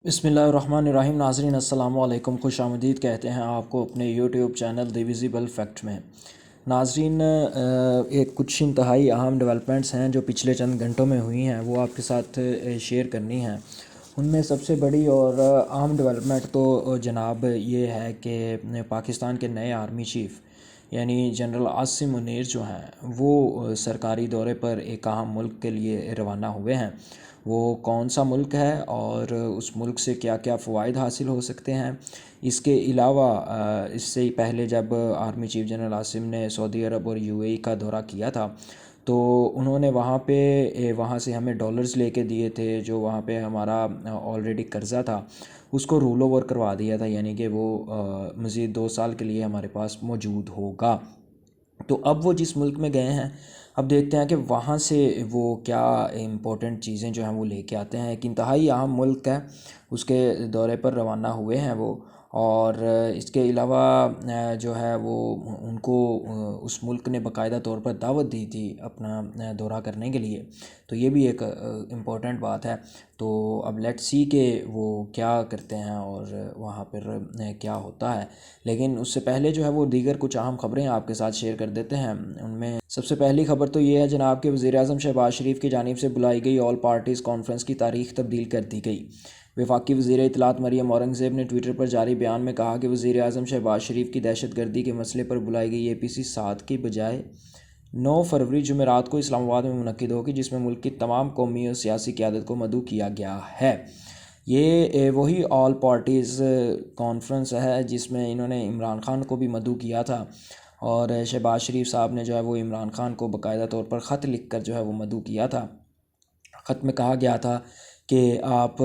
بسم اللہ الرحمن الرحیم۔ ناظرین السلام علیکم، خوش آمدید کہتے ہیں آپ کو اپنے یوٹیوب چینل دی ویزیبل فیکٹ میں۔ ناظرین، ایک کچھ انتہائی اہم ڈیولپمنٹس ہیں جو پچھلے چند گھنٹوں میں ہوئی ہیں، وہ آپ کے ساتھ شیئر کرنی ہیں۔ ان میں سب سے بڑی اور اہم ڈیولپمنٹ تو جناب یہ ہے کہ پاکستان کے نئے آرمی چیف یعنی جنرل عاصم منیر جو ہیں وہ سرکاری دورے پر ایک اہم ملک کے لیے روانہ ہوئے ہیں۔ وہ کون سا ملک ہے اور اس ملک سے کیا کیا فوائد حاصل ہو سکتے ہیں، اس کے علاوہ اس سے پہلے جب آرمی چیف جنرل عاصم نے سعودی عرب اور یو اے ای کا دورہ کیا تھا تو انہوں نے وہاں سے ہمیں ڈالرز لے کے دیے تھے، جو وہاں پہ ہمارا آلریڈی قرضہ تھا اس کو رول اوور کروا دیا تھا، یعنی کہ وہ مزید 2 سال کے لیے ہمارے پاس موجود ہوگا۔ تو اب وہ جس ملک میں گئے ہیں، اب دیکھتے ہیں کہ وہاں سے وہ کیا امپورٹنٹ چیزیں جو ہیں وہ لے کے آتے ہیں۔ ایک انتہائی اہم ملک ہے، اس کے دورے پر روانہ ہوئے ہیں وہ، اور اس کے علاوہ جو ہے وہ ان کو اس ملک نے باقاعدہ طور پر دعوت دی تھی اپنا دورہ کرنے کے لیے، تو یہ بھی ایک امپورٹنٹ بات ہے۔ تو اب لیٹ سی کہ وہ کیا کرتے ہیں اور وہاں پر کیا ہوتا ہے، لیکن اس سے پہلے جو ہے وہ دیگر کچھ اہم خبریں آپ کے ساتھ شیئر کر دیتے ہیں۔ ان میں سب سے پہلی خبر تو یہ ہے جناب کہ وزیر اعظم شہباز شریف کی جانب سے بلائی گئی آل پارٹیز کانفرنس کی تاریخ تبدیل کر دی گئی۔ وفاقی وزیر اطلاعات مریم اورنگزیب نے ٹویٹر پر جاری بیان میں کہا کہ وزیر اعظم شہباز شریف کی دہشت گردی کے مسئلے پر بلائی گئی APC 7 کی بجائے 9 فروری جمعرات کو اسلام آباد میں منعقد ہوگی، جس میں ملک کی تمام قومی اور سیاسی قیادت کو مدعو کیا گیا ہے۔ یہ وہی آل پارٹیز کانفرنس ہے جس میں انہوں نے عمران خان کو بھی مدعو کیا تھا، اور شہباز شریف صاحب نے جو ہے وہ عمران خان کو باقاعدہ طور پر خط لکھ کر جو ہے وہ مدعو کیا تھا۔ خط میں کہا گیا تھا کہ آپ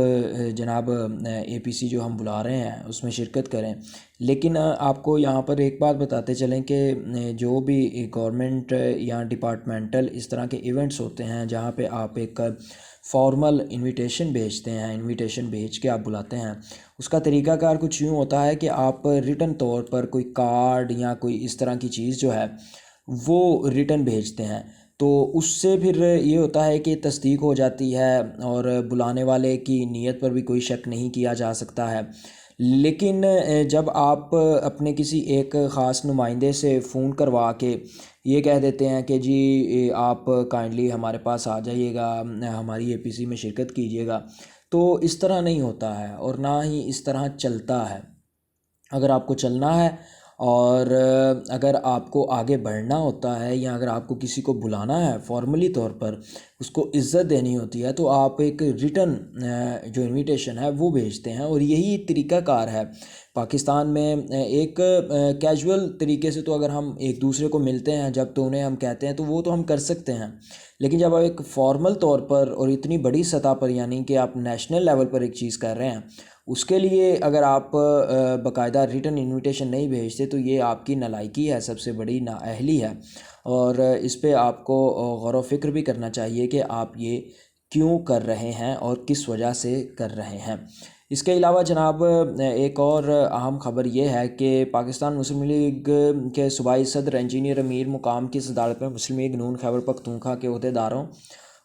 جناب APC جو ہم بلا رہے ہیں اس میں شرکت کریں، لیکن آپ کو یہاں پر ایک بات بتاتے چلیں کہ جو بھی گورنمنٹ یا ڈپارٹمنٹل اس طرح کے ایونٹس ہوتے ہیں جہاں پہ آپ ایک فارمل انویٹیشن بھیجتے ہیں، انویٹیشن بھیج کے آپ بلاتے ہیں، اس کا طریقہ کار کچھ یوں ہوتا ہے کہ آپ ریٹن طور پر کوئی کارڈ یا کوئی اس طرح کی چیز جو ہے وہ ریٹن بھیجتے ہیں، تو اس سے پھر یہ ہوتا ہے کہ تصدیق ہو جاتی ہے اور بلانے والے کی نیت پر بھی کوئی شک نہیں کیا جا سکتا ہے۔ لیکن جب آپ اپنے کسی ایک خاص نمائندے سے فون کروا کے یہ کہہ دیتے ہیں کہ جی آپ کائنڈلی ہمارے پاس آ جائیے گا، ہماری APC میں شرکت کیجیے گا، تو اس طرح نہیں ہوتا ہے اور نہ ہی اس طرح چلتا ہے۔ اگر آپ کو چلنا ہے اور اگر آپ کو آگے بڑھنا ہوتا ہے یا اگر آپ کو کسی کو بلانا ہے فارملی طور پر، اس کو عزت دینی ہوتی ہے، تو آپ ایک ریٹن جو انویٹیشن ہے وہ بھیجتے ہیں، اور یہی طریقہ کار ہے پاکستان میں۔ ایک کیجول طریقے سے تو اگر ہم ایک دوسرے کو ملتے ہیں جب تو انہیں ہم کہتے ہیں تو وہ تو ہم کر سکتے ہیں، لیکن جب آپ ایک فارمل طور پر اور اتنی بڑی سطح پر یعنی کہ آپ نیشنل لیول پر ایک چیز کر رہے ہیں، اس کے لیے اگر آپ باقاعدہ ریٹن انویٹیشن نہیں بھیجتے تو یہ آپ کی نالائکی ہے، سب سے بڑی نااہلی ہے، اور اس پہ آپ کو غور و فکر بھی کرنا چاہیے کہ آپ یہ کیوں کر رہے ہیں اور کس وجہ سے کر رہے ہیں۔ اس کے علاوہ جناب ایک اور اہم خبر یہ ہے کہ پاکستان مسلم لیگ کے صوبائی صدر انجینئر امیر مقام کی صدارت میں مسلم لیگ نون خیبر پختونخوا کے عہدیداروں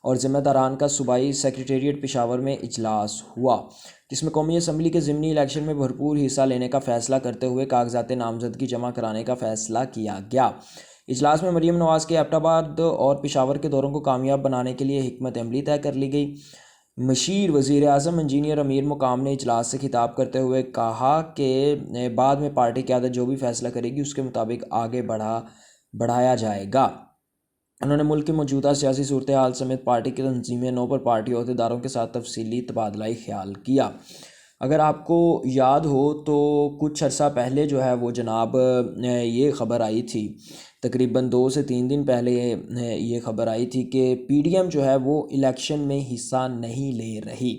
اور ذمہ داران کا صوبائی سیکریٹریٹ پشاور میں اجلاس ہوا، جس میں قومی اسمبلی کے ضمنی الیکشن میں بھرپور حصہ لینے کا فیصلہ کرتے ہوئے کاغذات نامزدگی جمع کرانے کا فیصلہ کیا گیا۔ اجلاس میں مریم نواز کے ایبٹ آباد اور پشاور کے دوروں کو کامیاب بنانے کے لیے حکمت عملی طے کر لی گئی۔ مشیر وزیر اعظم انجینئر امیر مقام نے اجلاس سے خطاب کرتے ہوئے کہا کہ بعد میں پارٹی قیادت جو بھی فیصلہ کرے گی اس کے مطابق آگے بڑھایا جائے گا۔ انہوں نے ملک کی موجودہ سیاسی صورتحال سمیت پارٹی کی تنظیمیں نو پر پارٹی عہدیداروں کے ساتھ تفصیلی تبادلہ خیال کیا۔ اگر آپ کو یاد ہو تو کچھ عرصہ پہلے جو ہے وہ جناب یہ خبر آئی تھی، تقریباً 2 سے 3 دن پہلے یہ خبر آئی تھی کہ PDM جو ہے وہ الیکشن میں حصہ نہیں لے رہی۔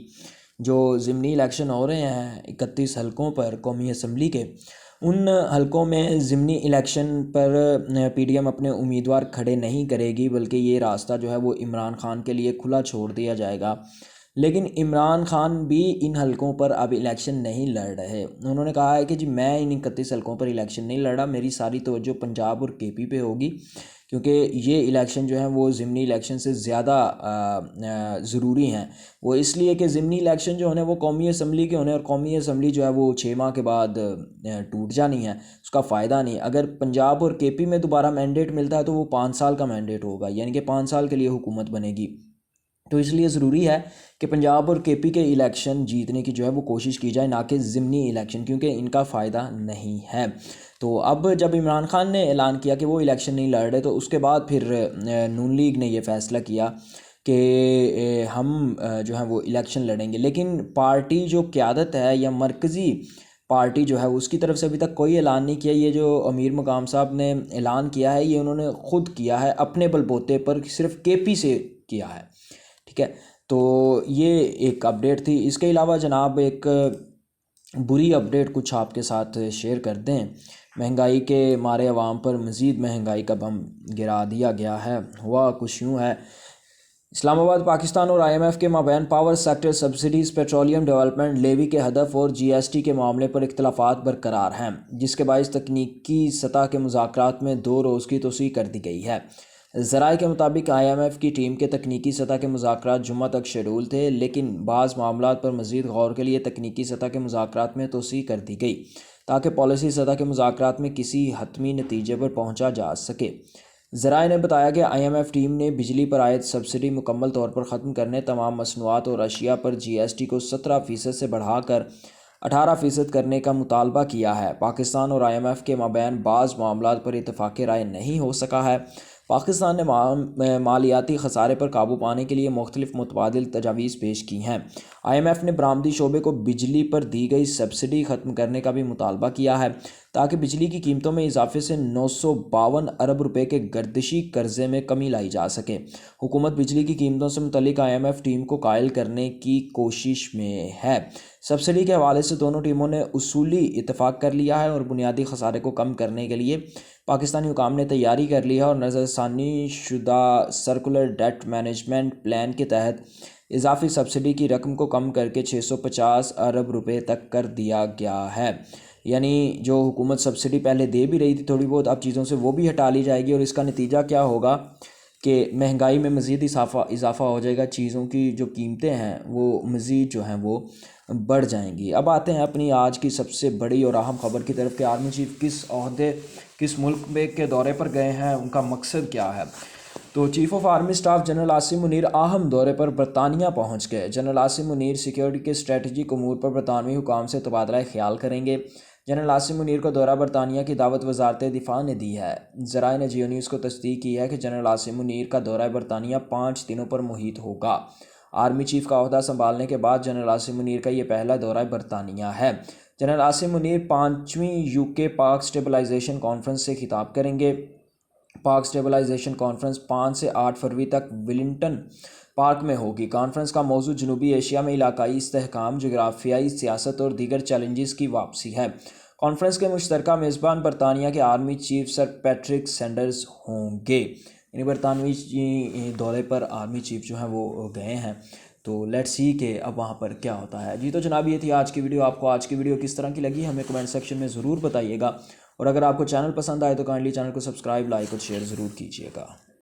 جو ضمنی الیکشن ہو رہے ہیں 31 حلقوں پر قومی اسمبلی کے، ان حلقوں میں ضمنی الیکشن پر PDM اپنے امیدوار کھڑے نہیں کرے گی، بلکہ یہ راستہ جو ہے وہ عمران خان کے لیے کھلا چھوڑ دیا جائے گا۔ لیکن عمران خان بھی ان حلقوں پر اب الیکشن نہیں لڑ رہے۔ انہوں نے کہا ہے کہ جی میں ان 31 حلقوں پر الیکشن نہیں لڑ رہا، میری ساری توجہ پنجاب اور KP پہ ہوگی، کیونکہ یہ الیکشن جو ہیں وہ ضمنی الیکشن سے زیادہ ضروری ہیں۔ وہ اس لیے کہ ضمنی الیکشن جو ہونے وہ قومی اسمبلی کے ہونے، اور قومی اسمبلی جو ہے وہ 6 ماہ کے بعد ٹوٹ جانی ہے، اس کا فائدہ نہیں۔ اگر پنجاب اور کے پی میں دوبارہ مینڈیٹ ملتا ہے تو وہ 5 سال کا مینڈیٹ ہوگا، یعنی کہ 5 سال کے لیے حکومت بنے گی۔ تو اس لیے ضروری ہے کہ پنجاب اور کے پی کے الیکشن جیتنے کی جو ہے وہ کوشش کی جائے، نہ کہ ضمنی الیکشن، کیونکہ ان کا فائدہ نہیں ہے۔ تو اب جب عمران خان نے اعلان کیا کہ وہ الیکشن نہیں لڑ رہے، تو اس کے بعد پھر نون لیگ نے یہ فیصلہ کیا کہ ہم جو ہے وہ الیکشن لڑیں گے، لیکن پارٹی جو قیادت ہے یا مرکزی پارٹی جو ہے اس کی طرف سے ابھی تک کوئی اعلان نہیں کیا۔ یہ جو امیر مقام صاحب نے اعلان کیا ہے، یہ انہوں نے خود کیا ہے اپنے بل بوتے پر، صرف کے پی سے کیا ہے، ٹھیک ہے۔ تو یہ ایک اپڈیٹ تھی۔ اس کے علاوہ جناب ایک بری اپڈیٹ کچھ آپ کے ساتھ شیئر کر دیں۔ مہنگائی کے مارے عوام پر مزید مہنگائی کا بم گرا دیا گیا ہے۔ ہوا کچھ یوں ہے، اسلام آباد پاکستان اور IMF کے مابین power sector subsidies, petroleum development levy کے ہدف اور GST کے معاملے پر اختلافات برقرار ہیں، جس کے باعث تکنیکی سطح کے مذاکرات میں 2 روز کی توسیع کر دی گئی ہے۔ ذرائع کے مطابق IMF کی ٹیم کے تکنیکی سطح کے مذاکرات جمعہ تک شیڈول تھے، لیکن بعض معاملات پر مزید غور کے لیے تکنیکی سطح کے مذاکرات میں توسیع کر دی گئی تاکہ پالیسی سطح کے مذاکرات میں کسی حتمی نتیجے پر پہنچا جا سکے۔ ذرائع نے بتایا کہ IMF ٹیم نے بجلی پر عائد سبسڈی مکمل طور پر ختم کرنے، تمام مصنوعات اور اشیاء پر GST کو 17% سے بڑھا کر 18% کرنے کا مطالبہ کیا ہے۔ پاکستان اور IMF کے مابین بعض معاملات پر اتفاق رائے نہیں ہو سکا ہے۔ پاکستان نے مالیاتی خسارے پر قابو پانے کے لیے مختلف متبادل تجاویز پیش کی ہیں۔ IMF نے برآمدی شعبے کو بجلی پر دی گئی سبسڈی ختم کرنے کا بھی مطالبہ کیا ہے تاکہ بجلی کی قیمتوں میں اضافے سے 952 ارب روپے کے گردشی قرضے میں کمی لائی جا سکے۔ حکومت بجلی کی قیمتوں سے متعلق IMF ٹیم کو قائل کرنے کی کوشش میں ہے۔ سبسڈی کے حوالے سے دونوں ٹیموں نے اصولی اتفاق کر لیا ہے اور بنیادی خسارے کو کم کرنے کے لیے پاکستانی حکام نے تیاری کر لی ہے اور نظر ثانی شدہ سرکولر ڈیٹ مینجمنٹ پلان کے تحت اضافی سبسڈی کی رقم کو کم کر کے 650 ارب روپے تک کر دیا گیا ہے۔ یعنی جو حکومت سبسڈی پہلے دے بھی رہی تھی تھوڑی بہت، اب چیزوں سے وہ بھی ہٹا لی جائے گی، اور اس کا نتیجہ کیا ہوگا کہ مہنگائی میں مزید اضافہ ہو جائے گا، چیزوں کی جو قیمتیں ہیں وہ مزید جو ہیں وہ بڑھ جائیں گی۔ اب آتے ہیں اپنی آج کی سب سے بڑی اور اہم خبر کی طرف کہ آرمی چیف کس عہدے کس ملک کے دورے پر گئے ہیں، ان کا مقصد کیا ہے۔ تو chief of army staff general Asim Munir اہم دورے پر برطانیہ پہنچ گئے۔ جنرل عاصم منیر سیکیورٹی کے اسٹریٹجک امور پر برطانوی حکام سے تبادلہ خیال کریں گے۔ جنرل عاصم منیر کو دورہ برطانیہ کی دعوت وزارت دفاع نے دی ہے۔ ذرائع نے جیو نیوز کو تصدیق کی ہے کہ جنرل عاصم منیر کا دورہ برطانیہ 5 دنوں پر محیط ہوگا۔ آرمی چیف کا عہدہ سنبھالنے کے بعد جنرل عاصم منیر کا یہ پہلا دورہ برطانیہ ہے۔ جنرل عاصم منیر 5ویں UK پاک اسٹیبلائزیشن کانفرنس سے خطاب کریں گے۔ پاک اسٹیبلائزیشن کانفرنس 5 سے 8 فروری تک ویلنگٹن پارک میں ہوگی۔ کانفرنس کا موضوع جنوبی ایشیا میں علاقائی استحکام، جغرافیائی سیاست اور دیگر چیلنجز کی واپسی ہے۔ کانفرنس کے مشترکہ میزبان برطانیہ کے آرمی چیف سر پیٹرک سینڈرز ہوں گے۔ یعنی برطانوی دورے پر آرمی چیف جو ہیں وہ گئے ہیں، تو لیٹس سی کہ اب وہاں پر کیا ہوتا ہے۔ جی تو جناب یہ تھی آج کی ویڈیو۔ آپ کو آج کی ویڈیو کس طرح کی لگی ہمیں کمنٹ سیکشن میں ضرور بتائیے گا، اور اگر آپ کو چینل پسند آئے تو کائنڈلی چینل کو سبسکرائب، لائک اور شیئر ضرور کیجیے گا۔